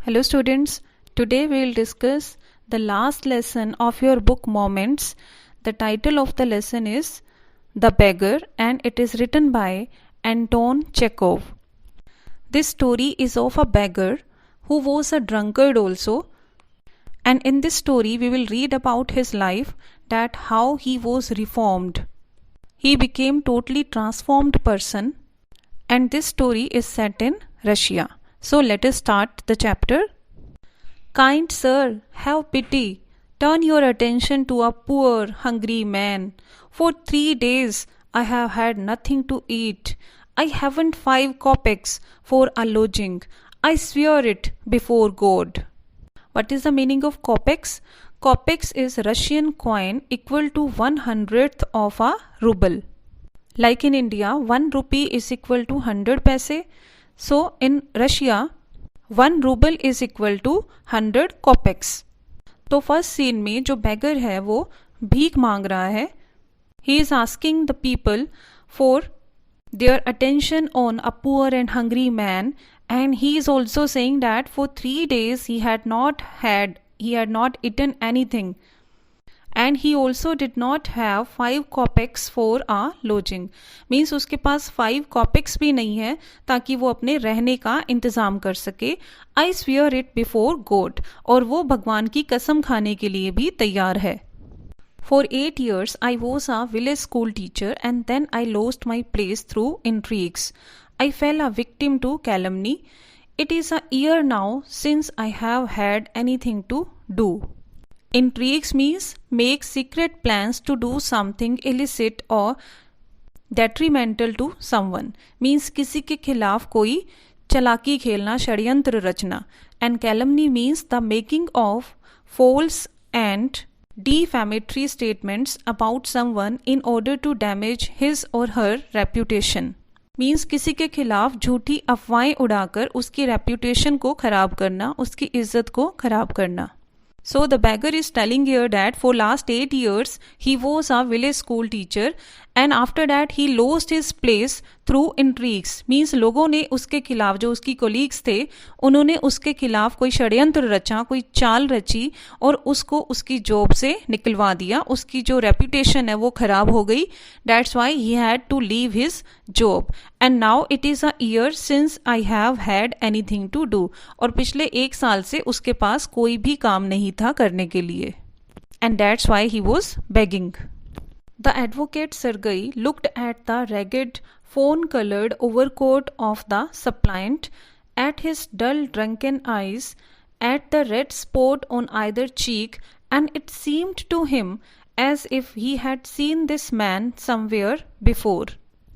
Hello students, today we will discuss the last lesson of your book Moments. The title of the lesson is The Beggar and it is written by Anton Chekhov. This story is of a beggar who was a drunkard also, and in this story we will read about his life, that how he was reformed. He became totally transformed person, and this story is set in Russia. So let us start the chapter. Kind sir, have pity. Turn your attention to a poor, hungry man. For 3 days I have had nothing to eat. I haven't 5 kopecks for a lodging. I swear it before God. What is the meaning of kopecks? Kopecks is Russian coin equal to 1/100th of a ruble. Like in India, 1 rupee is equal to 100 paise. So in Russia, 1 ruble is equal to 100 kopecks. तो first scene में जो bagger है वो भीख मांग रहा है. He is asking the people for their attention on a poor and hungry man, and he is also saying that for 3 days he had not eaten anything, and he also did not have 5 kopecks for a lodging. Means उसके पास 5 kopecks भी नहीं है ताकि वो अपने रहने का इंतज़ाम कर सके. I swear it before God, और वो भगवान की कसम खाने के लिए भी तैयार है. For 8 years I was a village school teacher and then I lost my place through intrigues. I fell a victim to calumny. It is a year now since I have had anything to do. Intrigues means make secret plans to do something illicit or detrimental to someone. Means किसी के खिलाफ कोई चालाकी खेलना, षड्यंत्र रचना. And calumny means the making of false and defamatory statements about someone in order to damage his or her reputation. Means किसी के खिलाफ झूठी अफवाहें उड़ाकर उसकी रेप्यूटेशन को खराब करना, उसकी इज्जत को खराब करना. So the beggar is telling here that for last 8 years he was a village school teacher and after that he lost his place through intrigues. Means लोगों ने उसके खिलाफ, जो उसकी कोलीग्स थे, उन्होंने उसके खिलाफ कोई षड्यंत्र रचा, कोई चाल रची और उसको उसकी जॉब से निकलवा दिया. उसकी जो रेपुटेशन है वो खराब हो गई. That's why he had to leave his job. And now it is a year since I have had anything to do. और पिछले 1 साल से उसके पास कोई भी काम नहीं था करने के लिए. And that's why he was begging. The advocate Sergei looked at the ragged, fawn-colored overcoat of the suppliant, at his dull, drunken eyes, at the red spot on either cheek, and it seemed to him as if he had seen this man somewhere before.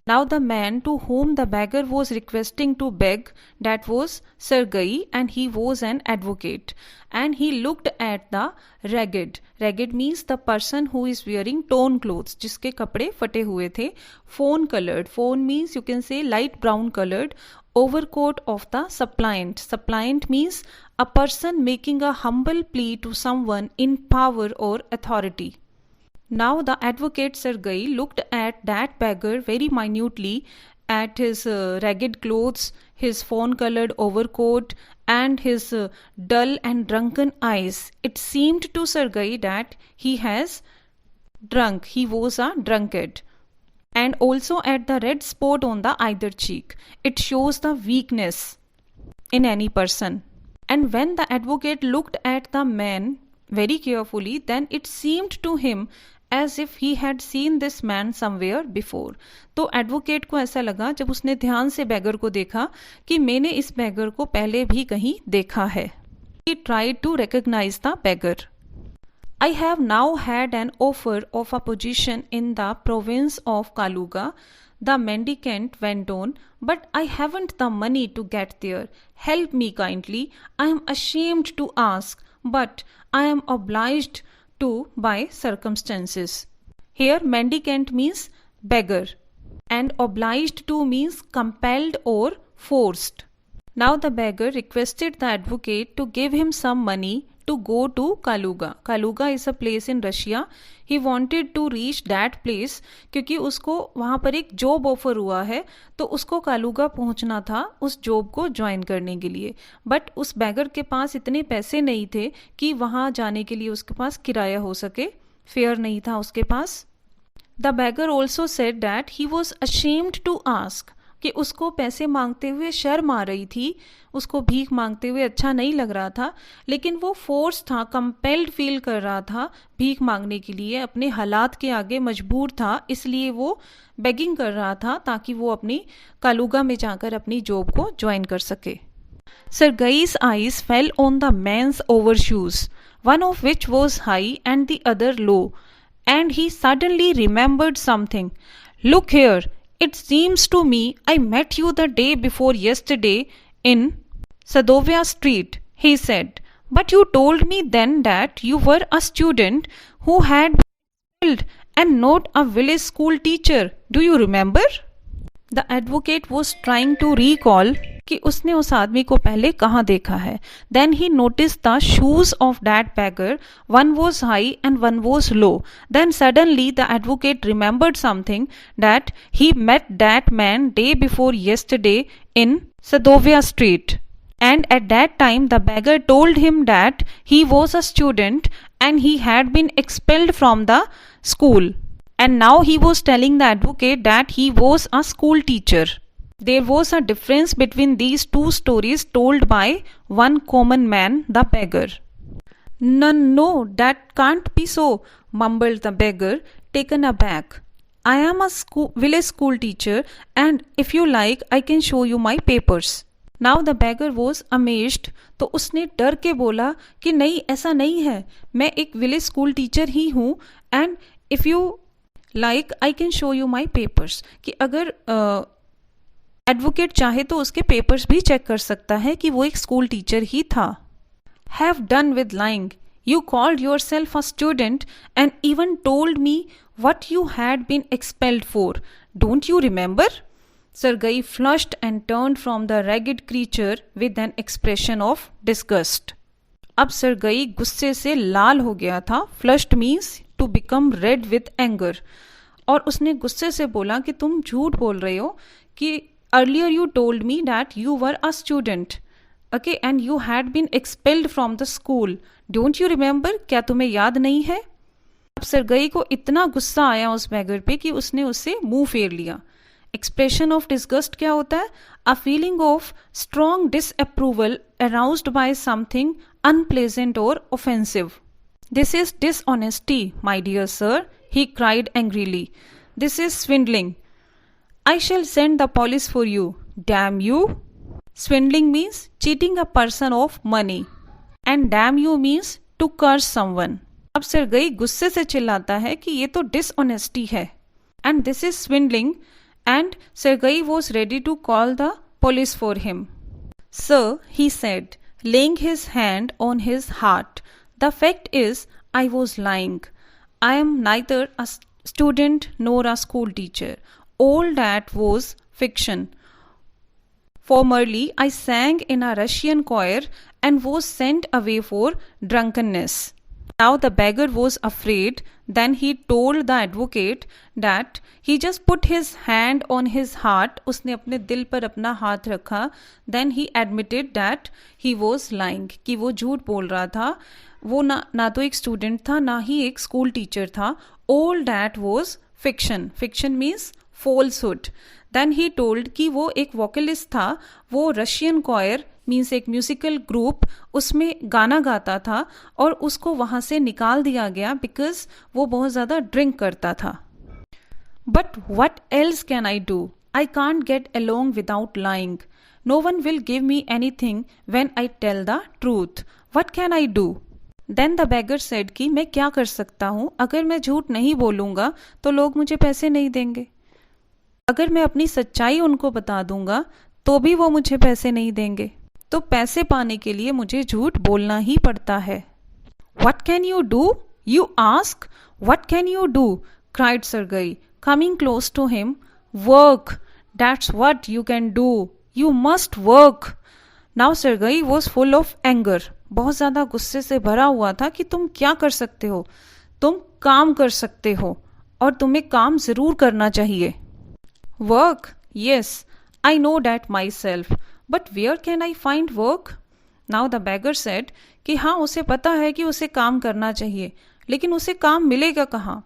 Now the man to whom the beggar was requesting to beg, that was Sergei, and he was an advocate. And he looked at the ragged. Ragged means the person who is wearing torn clothes, जिसके कपड़े फटे हुए थे. Fawn colored. Fawn means you can say light brown colored. Overcoat of the suppliant. Suppliant means a person making a humble plea to someone in power or authority. Now the advocate Sergei looked at that beggar very minutely, at his ragged clothes, his fawn-colored overcoat, and his dull and drunken eyes. It seemed to Sergei that he has drunk. He was a drunkard. And also at the red spot on the either cheek. It shows the weakness in any person. And when the advocate looked at the man very carefully, then it seemed to him as if he had seen this man somewhere before. तो advocate को ऐसा लगा जब उसने ध्यान से bagger को देखा कि मैंने इस बैगर को पहले भी कहीं देखा है. He tried to recognize the beggar. I have now had an offer of a position in the province of Kaluga, the mendicant went on, but I haven't the money to get there. Help me kindly. I am ashamed to ask, but I am obliged to by circumstances. Here mendicant means beggar and obliged to means compelled or forced. Now the beggar requested the advocate to give him some money to go to Kaluga. Kaluga is a place in Russia. He wanted to reach that place क्योंकि उसको वहाँ पर एक job offer हुआ है, तो उसको कालूगा पहुँचना था उस जॉब को ज्वाइन करने के लिए. बट उस बैगर के पास इतने पैसे नहीं थे कि वहाँ जाने के लिए उसके पास किराया हो सके, फेयर नहीं था उसके पास. The beggar also said that he was ashamed to ask, कि उसको पैसे मांगते हुए शर्म आ रही थी, उसको भीख मांगते हुए अच्छा नहीं लग रहा था, लेकिन वो फोर्स था, कंपेल्ड फील कर रहा था भीख मांगने के लिए, अपने हालात के आगे मजबूर था, इसलिए वो बेगिंग कर रहा था ताकि वो अपनी कालूगा में जाकर अपनी जॉब को ज्वाइन कर सके. Sergei's eyes fell on the man's overshoes, one of which was high and the other low, and he suddenly remembered something. Look here, it seems to me I met you the day before yesterday in Sadovia Street, he said. But you told me then that you were a student who had been killed and not a village school teacher. Do you remember? The advocate was trying to recall कि उसने उस आदमी को पहले कहाँ देखा है. Then he noticed the shoes of that beggar. One was high and one was low. Then suddenly the advocate remembered something, that he met that man day before yesterday in Sadovia Street. And at that time the beggar told him that he was a student and he had been expelled from the school. And now he was telling the advocate that he was a school teacher. There was a difference between these two stories told by one common man, the beggar. No, that can't be so, mumbled the beggar, taken aback. I am a village school teacher, and if you like, I can show you my papers. Now the beggar was amazed. तो उसने डर के बोला कि नहीं, ऐसा नहीं है, मैं एक विलेज स्कूल टीचर ही हूँ, and if you like I can show you my papers, कि अगर एडवोकेट चाहे तो उसके पेपर्स भी चेक कर सकता है कि वो एक स्कूल टीचर ही था. Have done with lying, you called yourself a student and even told me what you had been expelled for. Don't you remember? Sergei flushed and turned from the ragged creature with an expression of disgust. अब Sergei गुस्से से लाल हो गया था. Flushed means to become red with anger. और उसने गुस्से से बोला कि तुम झूठ बोल रहे हो कि earlier you told me that you were a student, okay, and you had been expelled from the school. Don't you remember? क्या तुम्हें याद नहीं है? अब सरगई को इतना गुस्सा आया उस बैगर पे कि उसने उससे मुंह फेर लिया. एक्सप्रेशन ऑफ डिस्गस्ट क्या होता है? A feeling of strong disapproval aroused by something unpleasant और offensive. This is dishonesty, my dear sir, he cried angrily. This is swindling. I shall send the police for you. Damn you. Swindling means cheating a person of money. And damn you means to curse someone. अब Sergei गुस्से से चिल्लाता है कि ये तो dishonesty है. And this is swindling. And Sergei was ready to call the police for him. Sir, he said, laying his hand on his heart, the fact is, I was lying. I am neither a student nor a school teacher. All that was fiction. Formerly, I sang in a Russian choir and was sent away for drunkenness. Now the beggar was afraid. Then he told the advocate that he just put his hand on his heart. उसने अपने दिल पर अपना हाथ रखा. Then he admitted that he was lying, कि वो झूठ बोल रहा था. वो ना तो एक स्टूडेंट था, ना ही एक स्कूल टीचर था. All that was fiction. Fiction means falsehood. Then he told कि वो एक वोकलिस्ट था. वो रशियन कॉयर मीन्स एक म्यूजिकल ग्रुप, उसमें गाना गाता था और उसको वहाँ से निकाल दिया गया बिकॉज वो बहुत ज़्यादा ड्रिंक करता था. But what else can I do? I can't get along without lying. No one will give me anything when I tell the truth. What can I do? Then the beggar said कि मैं क्या कर सकता हूँ? अगर मैं झूठ नहीं बोलूँगा तो लोग मुझे पैसे नहीं देंगे. अगर मैं अपनी सच्चाई उनको बता दूंगा तो भी वो मुझे पैसे नहीं देंगे. तो पैसे पाने के लिए मुझे झूठ बोलना ही पड़ता है. What can you do? You ask. What can you do? cried Sergei, coming close to him. Work. That's what you can do. You must work. Now Sergei was full of anger, बहुत ज्यादा गुस्से से भरा हुआ था कि तुम क्या कर सकते हो, तुम काम कर सकते हो और तुम्हें काम जरूर करना चाहिए. Work, yes, I know that myself, but where can I find work. Now the beggar said कि हाँ उसे पता है कि उसे काम करना चाहिए, लेकिन उसे काम मिलेगा कहाँ.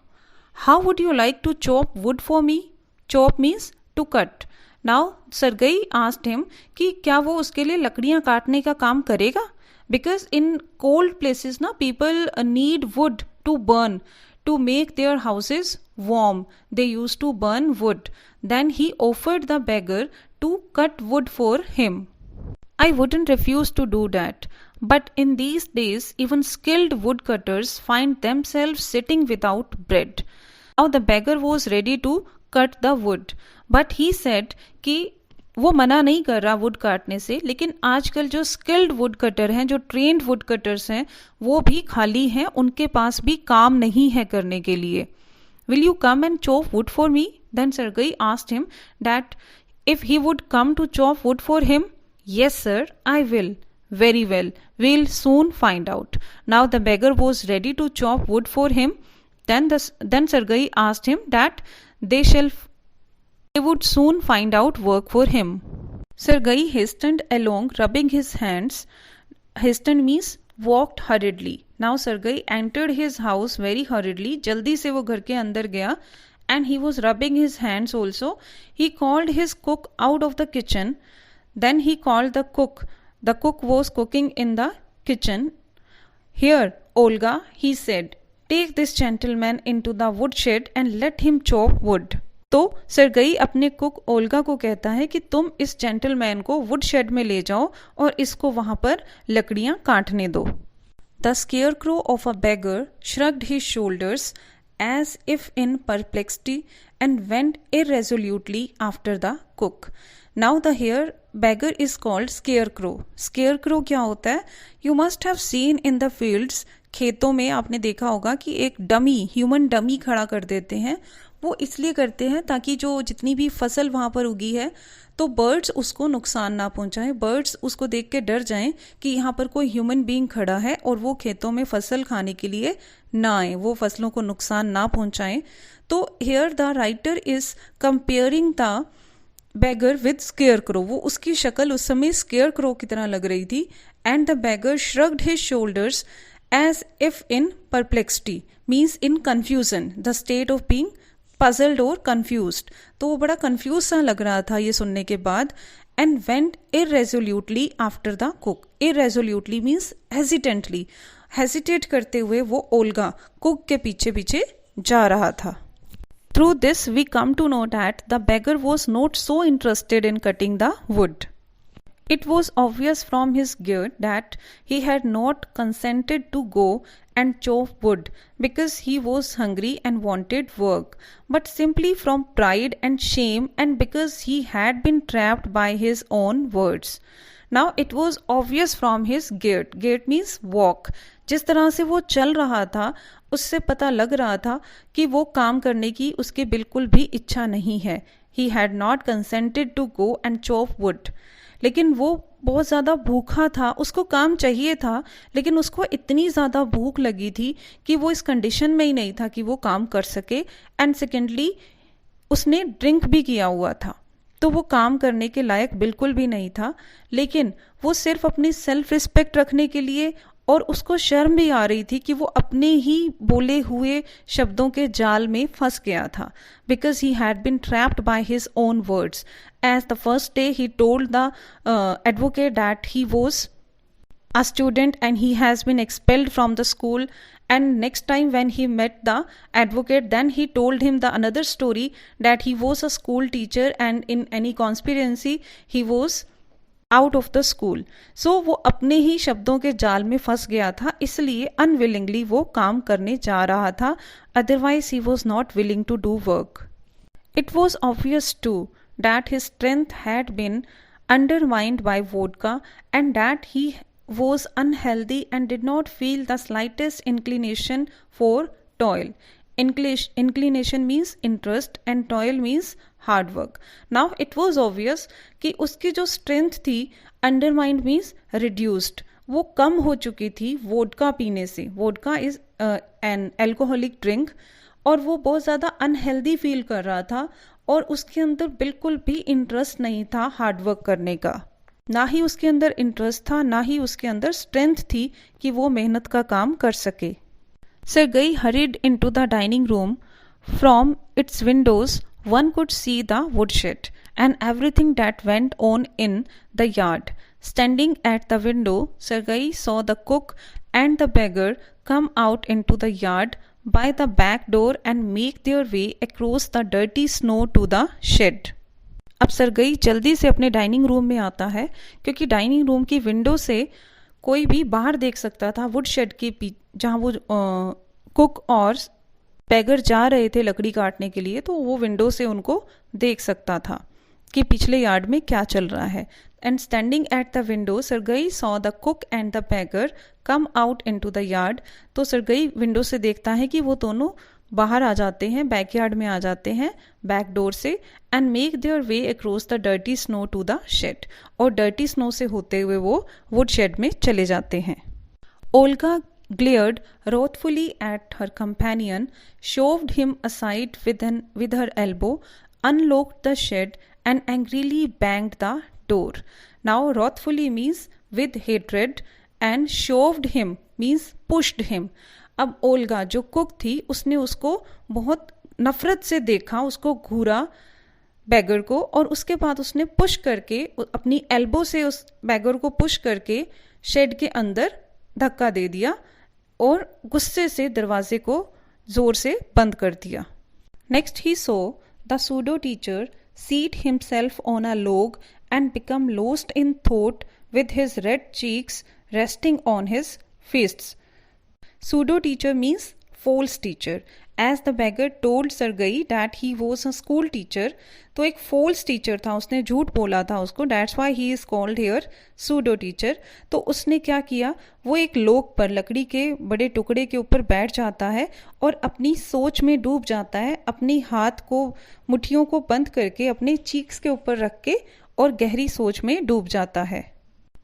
How would you like to chop wood for me. Chop means to cut. Now Sergei asked him कि क्या वो उसके लिए लकड़ियां काटने का काम करेगा, बिकॉज इन कोल्ड प्लेसेस ना people need wood to burn to make their houses warm. They used to burn wood. Then he offered the beggar to cut wood for him. I wouldn't refuse to do that. But in these days, even skilled woodcutters find themselves sitting without bread. Now the beggar was ready to cut the wood. But he said कि वो मना नहीं कर रहा would काटने से, लेकिन आजकल जो स्किल्ड वुड कटर हैं, जो ट्रेन्ड वुड कटर्स हैं, वो भी खाली हैं, उनके पास भी काम नहीं है करने के लिए. Will you come and chop wood for me. Then Sergei asked him that if he would come to chop wood for him. Yes sir, I will. Very well, we'll soon find out. Now the beggar was ready to chop wood for him. Then Sargai asked him that they would soon find out work for him. Sargai hastened along, rubbing his hands. Hastened means walked hurriedly. Now Sargai entered his house very hurriedly. जल्दी से वो घर के अंदर गया. And he was rubbing his hands also. He called his cook out of the kitchen. Then he called the cook. The cook was cooking in the kitchen. Here, Olga, he said, take this gentleman into the woodshed and let him chop wood. तो Sergei अपने cook Olga को कहता है कि तुम इस gentleman को वुडशेड में ले जाओ और इसको वहां पर लकड़ियां काटने दो. The scarecrow of a beggar shrugged his shoulders as if in perplexity and went irresolutely after the cook. Now the here beggar is called scarecrow. Scarecrow क्या होता है? You must have seen in the fields. खेतों में आपने देखा होगा कि एक डमी, ह्यूमन डमी खड़ा कर देते हैं. वो इसलिए करते हैं ताकि जो जितनी भी फसल वहाँ पर उगी है तो बर्ड्स उसको नुकसान ना पहुँचाएं. बर्ड्स उसको देख के डर जाएं कि यहाँ पर कोई ह्यूमन बीइंग खड़ा है और वो खेतों में फसल खाने के लिए ना आए, वो फसलों को नुकसान ना पहुँचाएं. तो here the writer is comparing the beggar with scarecrow. वो उसकी शक्ल उस समय स्केयरक्रो की तरह लग रही थी. And the beggar shrugged his shoulders as if in perplexity means in confusion, the state of being puzzled or confused. तो वो बड़ा कंफ्यूज सा लग रहा था ये सुनने के बाद. And went irresolutely after the cook. irresolutely means hesitantly, hesitate करते हुए वो ओल्गा कुक के पीछे पीछे जा रहा था. Through this we come to know that the beggar was not so interested in cutting the wood. It was obvious from his gait that he had not consented to go and chop wood because he was hungry and wanted work, but simply from pride and shame and because he had been trapped by his own words. Now it was obvious from his gait. Gait means walk. जिस तरह से वो चल रहा था उससे पता लग रहा था कि वो काम करने की उसकी बिल्कुल भी इच्छा नहीं है. He had not consented to go and chop wood. लेकिन वो बहुत ज़्यादा भूखा था, उसको काम चाहिए था, लेकिन उसको इतनी ज़्यादा भूख लगी थी कि वो इस कंडीशन में ही नहीं था कि वो काम कर सके. एंड सेकेंडली उसने ड्रिंक भी किया हुआ था, तो वो काम करने के लायक बिल्कुल भी नहीं था. लेकिन वो सिर्फ अपनी सेल्फ रिस्पेक्ट रखने के लिए, और उसको शर्म भी आ रही थी कि वो अपने ही बोले हुए शब्दों के जाल में फंस गया था. Because he had been trapped by his own words. As the first day he told the advocate that he was a student and he has been expelled from the school. And next time when he met the advocate, then he told him the another story that he was a school teacher and in any conspiracy he was out of the school. So वो अपने ही शब्दों के जाल में फंस गया था, इसलिए अनविलिंगली वो काम करने जा रहा था. Otherwise he was not willing to do work. It was obvious to that his strength had been undermined by vodka and that he was unhealthy and did not feel the slightest inclination for toil. inclination means interest and toil means hard work. Now it was obvious कि उसकी जो strength थी undermined means reduced, वो कम हो चुकी थी vodka पीने से. Vodka is an alcoholic drink, और वो बहुत ज़्यादा अनहेल्दी फील कर रहा था और उसके अंदर बिल्कुल भी इंटरेस्ट नहीं था हार्डवर्क करने का. ना ही उसके अंदर इंटरेस्ट था, ना ही उसके अंदर स्ट्रेंथ थी कि वो मेहनत का काम कर सके. Sergei hurried into the dining room. From its windows one could see the woodshed and everything that went on in the yard. Standing at the window, Sergei saw the cook and the beggar come out into the yard by the back door and make their way across the dirty snow to the shed. अब Sergei जल्दी से अपने dining room में आता है, क्योंकि dining room की window से कोई भी बाहर देख सकता था वुड शेड के जहाँ वो कुक और बैगर जा रहे थे लकड़ी काटने के लिए, तो वो विंडो से उनको देख सकता था कि पिछले यार्ड में क्या चल रहा है. And standing at the window Sergei saw the cook and the bagger come out into the yard. तो सरगई विंडो से देखता है कि वो दोनों बाहर आ जाते हैं, बैकयार्ड में आ जाते हैं बैक डोर से. And make their way across the dirty snow to the shed, और डर्टी स्नो से होते हुए वो वुड शेड में चले जाते हैं. Olga glared wrathfully at her companion, shoved him aside with her elbow, unlocked the shed, and angrily banged the door. Now, wrathfully means with hatred, and shoved him means pushed him. अब Olga जो cook थी उसने उसको बहुत नफरत से देखा, उसको घूरा बैगर को, और उसके बाद उसने पुश करके अपनी एल्बो से उस बैगर को पुश करके शेड के अंदर धक्का दे दिया और गुस्से से दरवाजे को जोर से बंद कर दिया. Next he so the pseudo teacher seat himself on a log and become lost in thought with his red cheeks resting on his fists. Pseudo teacher means false teacher. As the beggar told Sergei that he was a school teacher, तो एक false teacher था, उसने झूठ बोला था उसको, that's why he is called here pseudo teacher. तो उसने क्या किया, वो एक लोग पर लकड़ी के बड़े टुकड़े के ऊपर बैठ जाता है और अपनी सोच में डूब जाता है, अपनी हाथ को मुट्ठियों को बंद करके अपने चीक्स के ऊपर रख के और गहरी सोच में डूब जाता है.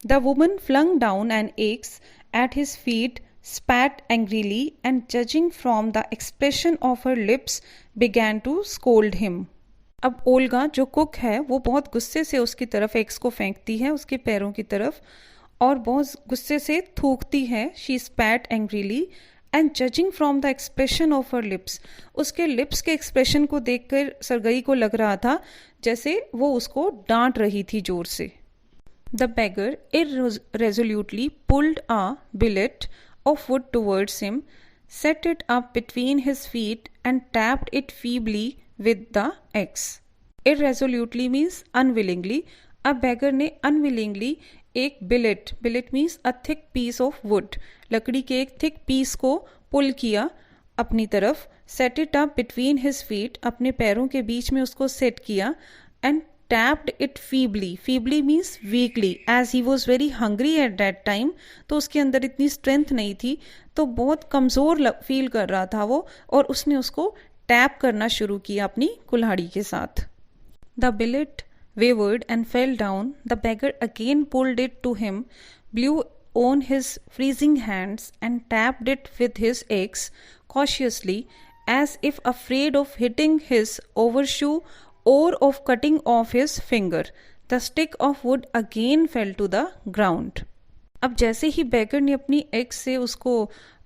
The woman flung down an axe at his feet, spat angrily, and judging from the expression of her lips began to scold him. अब ओल्गा जो कुक है वो बहुत गुस्से से उसकी तरफ एक्स को फेंकती है, उसके पैरों की तरफ, और बहुत गुस्से से थूकती है. She spat angrily and judging from the expression of her lips, उसके लिप्स के एक्सप्रेशन को देखकर सरगई को लग रहा था जैसे वो उसको डांट रही थी जोर से. The beggar irresolutely pulled a billet of wood towards him, set it up between his feet, and tapped it feebly with the axe. Irresolutely means unwillingly. अब beggar ने unwillingly एक billet means a thick piece of wood, लकड़ी के एक thick piece को pull किया अपनी तरफ, set it up between his feet, अपने पैरों के बीच में उसको set किया, and tapped it feebly means weakly, as he was very hungry at that time. तो उसके अंदर इतनी strength नहीं थी, तो बहुत कमज़ोर फील कर रहा था वो, और उसने उसको टैप करना शुरू किया अपनी कुल्हाड़ी के साथ. The billet wavered and fell down. The beggar again pulled it to him, blew on his freezing hands, and tapped it with his axe cautiously, as if afraid of hitting his overshoe or of cutting off his finger. The stick of wood again fell to the ground. अब जैसे ही bagger ने अपनी x से उसको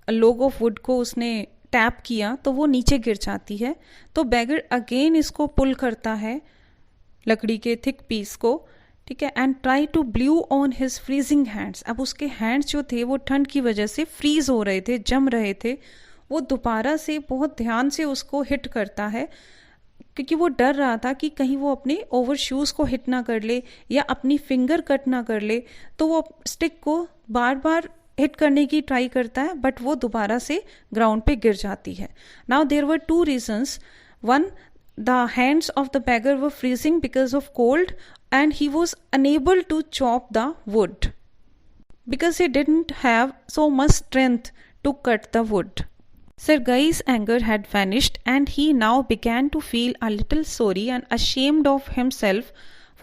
log of wood को उसने tap किया तो वो नीचे गिर जाती है. तो बैगर अगेन इसको पुल करता है लकड़ी के थिक पीस को, ठीक है, and try to blow on his freezing hands. अब उसके हैंड्स जो थे वो ठंड की वजह से फ्रीज हो रहे थे, जम रहे थे. वो दोबारा से बहुत ध्यान से उसको हिट करता है, क्योंकि वो डर रहा था कि कहीं वो अपने ओवर शूज़ को हिट ना कर ले या अपनी फिंगर कट ना कर ले. तो वो स्टिक को बार बार हिट करने की ट्राई करता है, बट वो दोबारा से ग्राउंड पे गिर जाती है. Now there were two reasons. One, the hands of the beggar were freezing because of cold, and he was unable to chop the wood because he didn't have so much strength to cut the wood. Sergei's anger had vanished, and he now began to feel a little sorry and ashamed of himself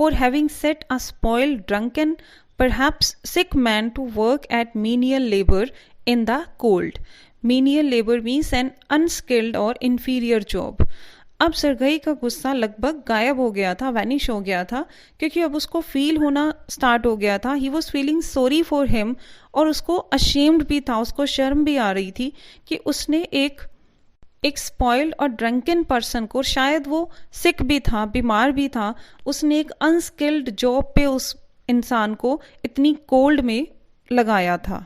for having set a spoiled, drunken, perhaps sick man to work at menial labor in the cold. Menial labor means an unskilled or inferior job. अब Sergei का गुस्सा लगभग गायब हो गया था, vanish हो गया था, क्योंकि अब उसको फील होना स्टार्ट हो गया था. He was feeling sorry for him, और उसको अशेम्ड भी था, उसको शर्म भी आ रही थी कि उसने एक स्पॉइल्ड और ड्रंकन पर्सन को, शायद वो सिक भी था, बीमार भी था, उसने एक अनस्किल्ड जॉब पे उस इंसान को इतनी कोल्ड में लगाया था.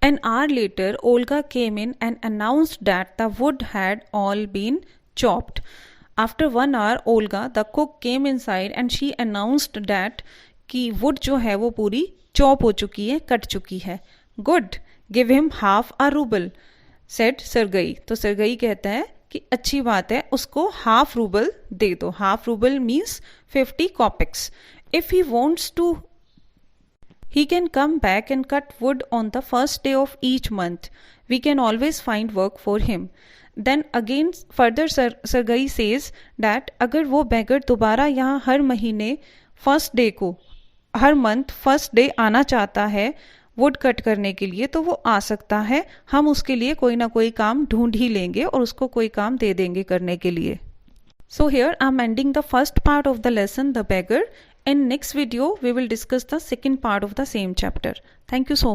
An hour later, Olga came in and announced that the wood had all been chopped. After 1 hour, Olga, the cook, came inside and she announced that कि wood जो है वो पूरी चॉप हो चुकी है, कट चुकी है. Good, give him half a ruble, said Sergei. तो सरगई कहता है कि अच्छी बात है, उसको हाफ रूबल दे दो. Half rouble means 50 कॉपिक्स. If he wants to, he can come back and cut wood on the first day of each month. We can always find work for him. Then again further Sergei says that अगर वो beggar दोबारा यहाँ हर महीने first day को, हर month first day आना चाहता है would cut करने के लिए, तो वो आ सकता है. हम उसके लिए कोई ना कोई काम ढूंढ ही लेंगे और उसको कोई काम दे देंगे करने के लिए. So here I am ending the first part of the lesson, the beggar. In next video we will discuss the second part of the same chapter. Thank you so much.